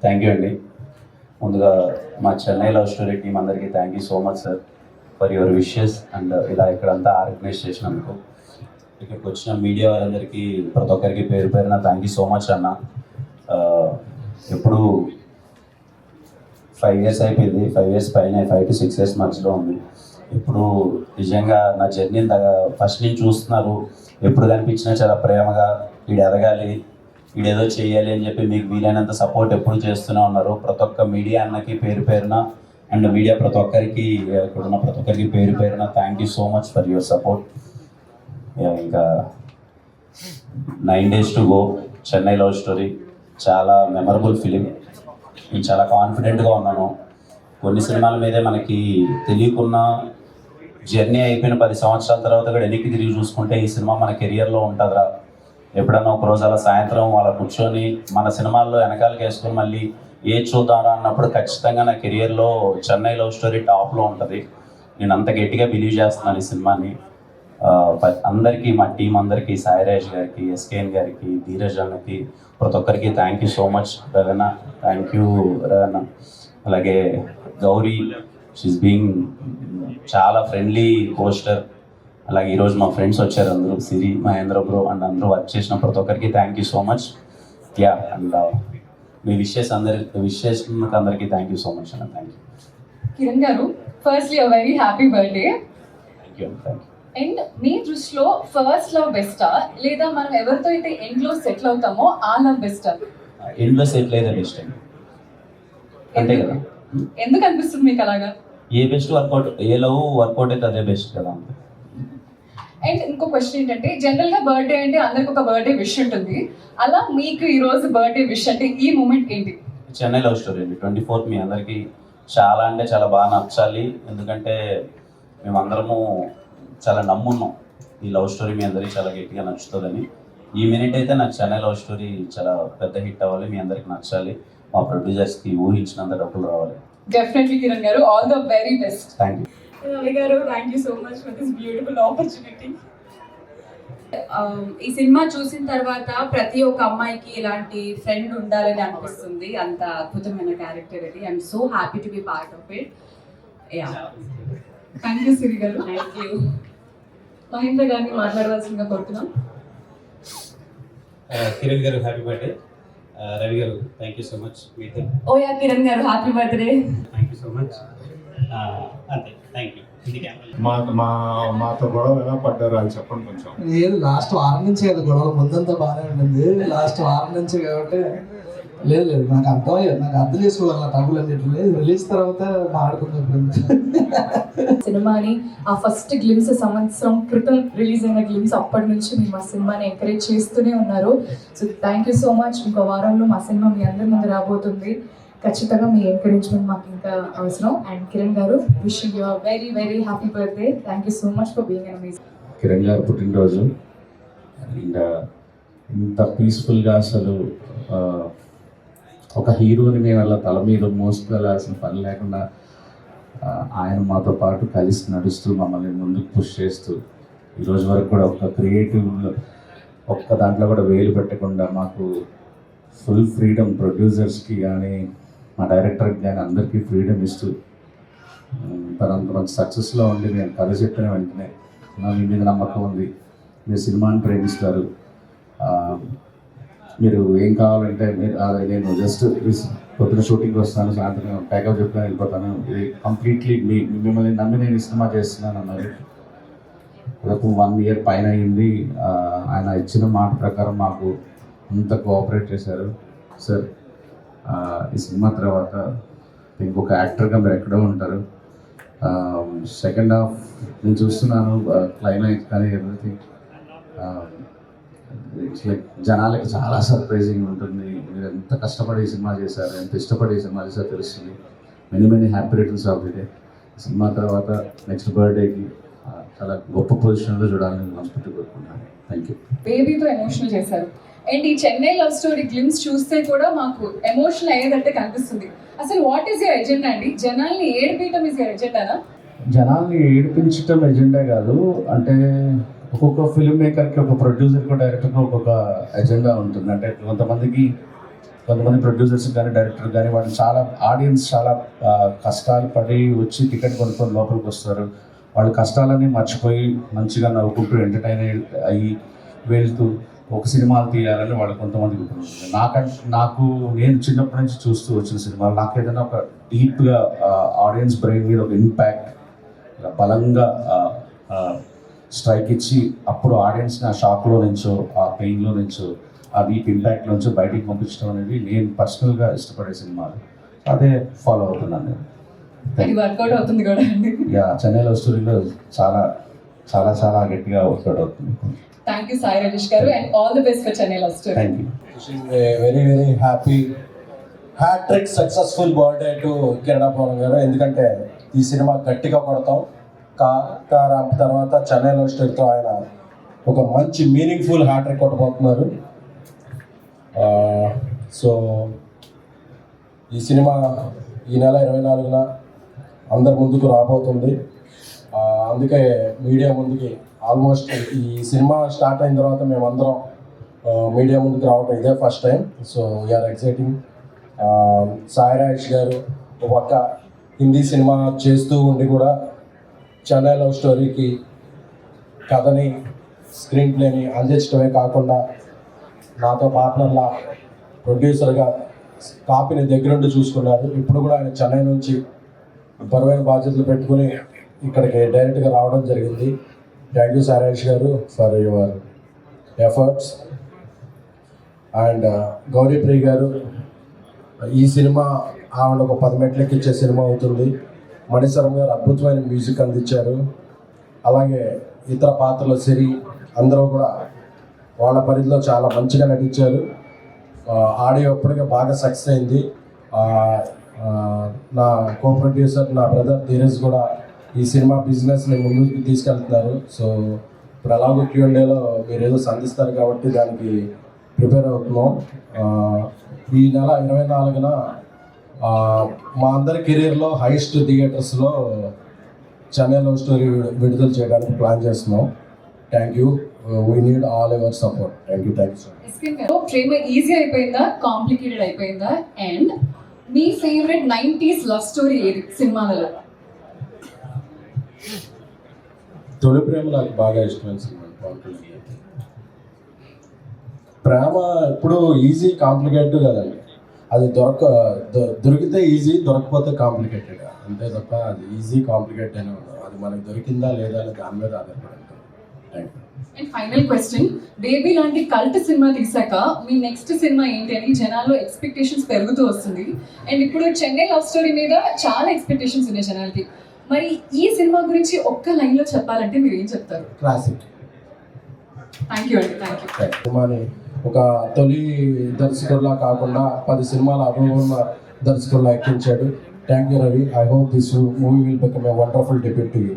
Thank you అండి. ముందుగా మా చెన్నై లవ్ స్టోరీ టీం అందరికీ thank you so much sir for your wishes and ఇలా ఇక్కడంతా ఆర్గనైజ్ చేసినందుకు. ఇక్కడికి వచ్చిన మీడియా వారందరికీ ప్రతి ఒక్కరికి పేరు పేరున థ్యాంక్ యూ సో మచ్ అన్న. ఎప్పుడు 5 years అయిపోయింది, 5 years పైన 5 to 6 years మధ్యలో ఉంది. ఇప్పుడు నిజంగా నా జర్నీని ఫస్ట్ నుంచి చూస్తున్నారు. ఎప్పుడు కనిపించినా చాలా ప్రేమగా వీడు ఎదగాలి, వీడేదో చేయాలి అని చెప్పి మీకు వీలైనంత సపోర్ట్ ఎప్పుడు చేస్తూనే ఉన్నారు. ప్రతి ఒక్క మీడియా అన్నకి పేరు పేరున అండ్ మీడియా ప్రతి ఒక్కరికి ఇక్కడున్న ప్రతి ఒక్కరికి పేరు పేరున thank you so much for your support. ఇంకా 9 days to go Chennai love story చాలా మెమరబుల్ ఫిలిం. నేను చాలా కాన్ఫిడెంట్గా ఉన్నాను. కొన్ని సినిమాల మీదే మనకి తెలియకున్న జర్నీ అయిపోయిన 10 సంవత్సరాల తర్వాత కూడా వెనక్కి తిరిగి చూసుకుంటే ఈ సినిమా మన కెరియర్లో ఉంటుందిరా, ఎప్పుడన్నా ఒక రోజు అలా సాయంత్రం వాళ్ళ కూర్చొని మన సినిమాల్లో వెనకాలకి వేసుకొని మళ్ళీ ఏ చూద్దారా అన్నప్పుడు ఖచ్చితంగా నా కెరియర్లో చెన్నై లవ్ స్టోరీ టాప్లో ఉంటుంది. నేను అంత గట్టిగా బిలీవ్ చేస్తున్నాను ఈ సినిమాని. అందరికీ, మా టీం అందరికీ, సాయిరాజ్ గారికి, ఎస్కేఎన్ గారికి, ధీరజ్ అన్నకి, ప్రతి ఒక్కరికి thank you so much. Ravana, thank you Ravana. అలాగే గౌరీ, షీస్ బీయింగ్ చాలా ఫ్రెండ్లీ పోస్టర్. అలాగే ఈరోజు మా ఫ్రెండ్స్ వచ్చారు అందరూ, సిరి, మహేంద్ర బ్రో అండ్ అందరూ వర్క్ చేసిన ప్రతి ఒక్కరికి thank you so much. And మీ విషెస్ అందరికీ థ్యాంక్ యూ సో మచ్ అన్న. Thank you. కిరణ్ గారు, firstly a very happy birthday. Thank you. And మీ దృష్టిలో ఫస్ట్ లవ్ బెస్టా, లేదా మనం ఎవరితో అయితే ఎండ్లో సెటిల్ అవుతామో ఆ లవ్ బెస్టా? ఎండ్లో సెటిల్ అయితే బెస్ట్ అండి, అంతే కదా. ఎందుకు అనిపిస్తుంది మీకు అలాగా? ఏ బెస్ట్ వర్కౌట్, ఏ లవ్ వర్కౌట్ అయితే అదే బెస్ట్ కదా. అండ్ ఇంకో క్వశ్చన్ ఏంటంటే, జనరల్గా బర్త్డే అంటే అందరికి ఒక బర్త్డే విష్ ఉంటుంది. అలా మీకు ఈరోజు బర్త్డే విష్ అంటే ఈ మూమెంట్ ఏంటి? చెన్నై లవ్ స్టోరీ అండి. 24th మీ అందరికీ చాలా అంటే చాలా బాగా నచ్చాలి. ఎందుకంటే మేమందరము చాలా నమ్మున్నాం ఈ లవ్ స్టోరీ మీ అందరికీ చాలా గట్టిగా నచ్చుతుందని. ఈ మినిట్ అయితే నాకు చెన్నై లవ్ స్టోరీ చాలా పెద్ద హిట్ అవ్వాలి, మీ అందరికి నచ్చాలి, మా ప్రొడ్యూసర్స్కి ఊహించినంత డబ్బులు రావాలి. డెఫినెట్లీ కిరణ్ గారు, all the very best. Thank you. Ravi గారు, thank you so much for this beautiful opportunity. ఈ సినిమా చూసిన తర్వాత ప్రతి ఒక్క అమ్మాయికి ఇలాంటి ఫ్రెండ్ ఉండాలని అనిపిస్తుంది. అంత అద్భుతమైన క్యారెక్టర్ ఇది. I'm so happy to be part of it. Thank you Siri గారు. Thank you. మహేంద్ర గారిని మాట్లాడవలసిందిగా కోరుతున్నాం. కిరణ్ గారు హ్యాపీ బర్త్డే. రవి గారు థ్యాంక్ యూ సో మచ్. మీతో ఓ యా కిరణ్ గారు, happy birthday. Thank you so much. అంతే, థ్యాంక్ యూ. మాతో గొడవ ఎలా పడ్డారు అని చెప్పండి కొంచెం. లేదు, లాస్ట్ వారం నుంచి కదా గొడవ, ముందంతా బాగానే ఉంటుంది. లాస్ట్ వారం నుంచి కాబట్టి లేదు నాకు అర్థమయ్యేది, నాకు అర్థం చేసుకోవాలి నా తగ్గులు అన్నింటినీ. రిలీజ్ తర్వాత మాట్లాడుకుందాం. సినిమాని ఆ ఫస్ట్ గ్లిమ్స్ సంవత్సరం క్రితం రిలీజ్ అయిన గ్లిమ్స్, అప్పటి నుంచి మేము మా సినిమాని ఎంకరేజ్ చేస్తూనే ఉన్నారు. So thank you so much. ఇంకో వారంలో మా సినిమా మీ అందరి ముందు రాబోతుంది. ఖచ్చితంగా మీ ఎంకరేజ్మెంట్ మాకు ఇంకా అవసరం. అండ్ కిరణ్ గారు, wishing you very very happy birthday. Thank you so much for being an amazing. Kiran గారు పుట్టినరోజు అండ్ ఇంత పీస్ఫుల్గా, అసలు ఒక హీరోని మేము అలా తల మీద మోసుకెళ్ళాల్సిన పని లేకుండా ఆయన మాతో పాటు కలిసి నడుస్తూ మమ్మల్ని ముందుకు పుష్ చేస్తూ ఈరోజు వరకు కూడా ఒక క్రియేటివ్ ఒక్క దాంట్లో కూడా వేలు పెట్టకుండా మాకు ఫుల్ ఫ్రీడమ్, ప్రొడ్యూసర్స్కి కానీ మా డైరెక్టర్కి కానీ అందరికీ ఫ్రీడమ్ ఇస్తూ తనంత మంచి సక్సెస్లో ఉండి నేను కథ చెప్పిన వెంటనే నా మీ మీద నమ్మకం ఉంది, మీరు సినిమాని ప్రేమిస్తారు, మీరు ఏం కావాలంటే మీరు నేను జస్ట్ పొద్దున షూటింగ్ వస్తాను, సాయంత్రం ప్యాకప్ చెప్పిన వెళ్ళిపోతాను, ఇది కంప్లీట్లీ మిమ్మల్ని నమ్మి నేను ఈ సినిమా చేస్తున్నాను అన్నారు. దాదాపు 1 year పైన అయింది. ఆయన ఇచ్చిన మాట ప్రకారం మాకు అంత కోఆపరేట్ చేశారు సార్. ఈ సినిమా తర్వాత ఇంకొక యాక్టర్గా మీరు ఎక్కడో ఉంటారు. సెకండ్ హాఫ్ నేను చూస్తున్నాను, క్లైమాక్స్ కానీ ఎవ్రీథింగ్ ఇట్స్ లైక్ జనాలకి చాలా సర్ప్రైజింగ్ ఉంటుంది. మీరు ఎంత కష్టపడి ఈ సినిమా చేశారు, ఎంత ఇష్టపడి ఈ సినిమా చేశారో తెలుస్తుంది. Many happy returns of the day. సినిమా తర్వాత నెక్స్ట్ బర్త్డేకి చాలా గొప్ప పొజిషన్లో చూడాలని మనస్ఫూర్తి కోరుకుంటున్నాను. Thank you. బేబీతో ఎమోషనల్ చేశారు. అండ్ ఈ చెన్నై లవ్ స్టోరీ గ్లిమ్స్ చూస్తే కూడా మాకు ఎమోషనల్ అయ్యేటట్టే కనిపిస్తుంది. అసలు వాట్ ఈస్ యువర్ ఎజెండా అండి? జనాల్ని ఏడిపించడం ఇస్ యువర్ ఎజెండానా? జనాల్ని ఏడిపించడం ఎజెండా కాదు. అంటే ఒక్కొక్క ఫిల్మ్ మేకర్కి, ఒక ప్రొడ్యూసర్కి, డైరెక్టర్కి ఒక్కొక్క ఎజెండా ఉంటుంది. అంటే కొంతమందికి కొంతమంది ప్రొడ్యూసర్స్ కానీ డైరెక్టర్ కానీ వాళ్ళు చాలా ఆడియన్స్ చాలా కష్టాలు పడి వచ్చి టికెట్ కొనుక్కొని లోపలికి వస్తారు. వాళ్ళ కష్టాలన్నీ మర్చిపోయి మంచిగా నవ్వుకుంటూ ఎంటర్టైన్ అయ్యి వెళ్తూ ఒక సినిమాలు తీయాలని వాళ్ళు కొంతమందికి ఉంటుంది. నాకు నేను చిన్నప్పటి నుంచి చూస్తూ వచ్చిన సినిమాలు నాకు ఏదైనా ఒక డీప్గా ఆడియన్స్ బ్రెయిన్ మీద ఒక ఇంపాక్ట్ బలంగా స్ట్రైక్ ఇచ్చి అప్పుడు ఆడియన్స్ని ఆ షాక్లో నుంచో ఆ పెయిన్లో నుంచో ఆ డీప్ ఇంపాక్ట్ నుంచో బయటికి పంపించడం అనేది నేను పర్సనల్గా ఇష్టపడే సినిమాలు. అదే ఫాలో అవుతున్నాను నేను. అది వర్కౌట్ అవుతుంది కూడా అండి. యా, చెన్నై లవ్ స్టోరీలో చాలా చాలా చాలా గట్టిగా వర్కౌట్ అవుతుంది. థ్యాంక్ యూ సాయి రాజేష్ గారు and all the best for Chennai love story. Thank you. Very very happy hattrick successful birthday to Kirana Pavan గారు. ఎందుకంటే ఈ సినిమా గట్టిగా కొడతాం. కారం తర్వాత చెన్నై లవ్ స్టోరీతో ఆయన ఒక మంచి మీనింగ్ఫుల్ హ్యాట్రిక్ కొట్టబోతున్నారు. సో ఈ సినిమా ఈ నెల 24న అందరి ముందుకు రాబోతుంది. అందుకే మీడియా ముందుకి ఆల్మోస్ట్ ఈ సినిమా స్టార్ట్ అయిన తర్వాత మేమందరం మీడియా ముందుకు రావడం ఇదే first time. So we are exciting. Sai Rajesh గారు ఒక పక్క హిందీ సినిమా చేస్తూ ఉండి కూడా చెన్నై లవ్ స్టోరీకి కథని స్క్రీన్ ప్లేని అందించడమే కాకుండా నాతో పార్ట్నర్లా ప్రొడ్యూసర్గా కాపీని దగ్గరుండి చూసుకున్నారు. ఇప్పుడు కూడా ఆయన చెన్నై నుంచి బరువైన బాధ్యతలు పెట్టుకుని ఇక్కడికి డైరెక్ట్గా రావడం జరిగింది. థ్యాంక్ యూ సారేష్ గారు for your efforts. And Gouri Priya గారు, ఈ సినిమా ఆవిడ ఒక 10 మెట్లకి ఇచ్చే సినిమా అవుతుంది. మణిశరం గారు అద్భుతమైన మ్యూజిక్ అందించారు. అలాగే ఇతర పాత్రలు సిరి అందరూ కూడా వాళ్ళ పరిధిలో చాలా మంచిగా నటించారు. ఆడియో ఇప్పటికే బాగా సక్సెస్ అయింది. నా కో ప్రొడ్యూసర్ నా బ్రదర్ ధీరజ్ కూడా ఈ సినిమా బిజినెస్ని ముందుకు తీసుకెళ్తున్నారు. సో ఇప్పుడు ఎలాగో Q&Aలో మీరు ఏదో సంధిస్తారు కాబట్టి దానికి ప్రిపేర్ అవుతున్నాం. ఈ నెల 24న మా అందరి కెరీర్లో హైయెస్ట్ థియేటర్స్లో చెన్నై లవ్ స్టోరీ విడుదల చేయడానికి ప్లాన్ చేస్తున్నాం. Thank you. We need all your support. Thank you so much. Prema easy అయిపోయిందా, కాంప్లికేటెడ్ అయిపోయిందా? And me favourite 90s love story ఏది సినిమాలలో? తొలి ప్రేమ నాకు బాగా ఇష్టమైన సినిమా. ప్రేమ ఎప్పుడు ఈజీ కాంప్లికేటెడ్ కదండి. అది దొరికితే ఈజీ, దొరకపోతే కాంప్లికేటెడ్. అంతే తప్ప అది ఈజీ కాంప్లికేటెడ్ అని ఉండదు. అది మనకి దొరికిందా లేదా అని దాని మీద ఆధారపడి ఉంటుంది. Thank you. And final question, baby లాంటి కల్ట్ సినిమా తీసాక మీ నెక్స్ట్ సినిమా ఏంటి అని జనాల్లో ఎక్స్పెక్టేషన్స్ పెరుగుతూ వస్తుంది. అండ్ ఇప్పుడు చెన్నై లవ్ స్టోరీ మీద చాలా ఎక్స్పెక్టేషన్స్ ఉన్నాయి జనాలకి. మరి ఈ సినిమా గురించి ఒక్క లైన్లో చెప్పాలంటే మీరు ఏం చెప్తారు? క్లాసిక్. థ్యాంక్ యూ అండి. Thank you. సినిమాని ఒక తొలి దర్శకుడిలా కాకుండా 10 సినిమాల అనుభవం ఉన్న దర్శకుడిలా ఎక్కించాడు. Thank you Ravi. I hope this movie will become a wonderful debut to you.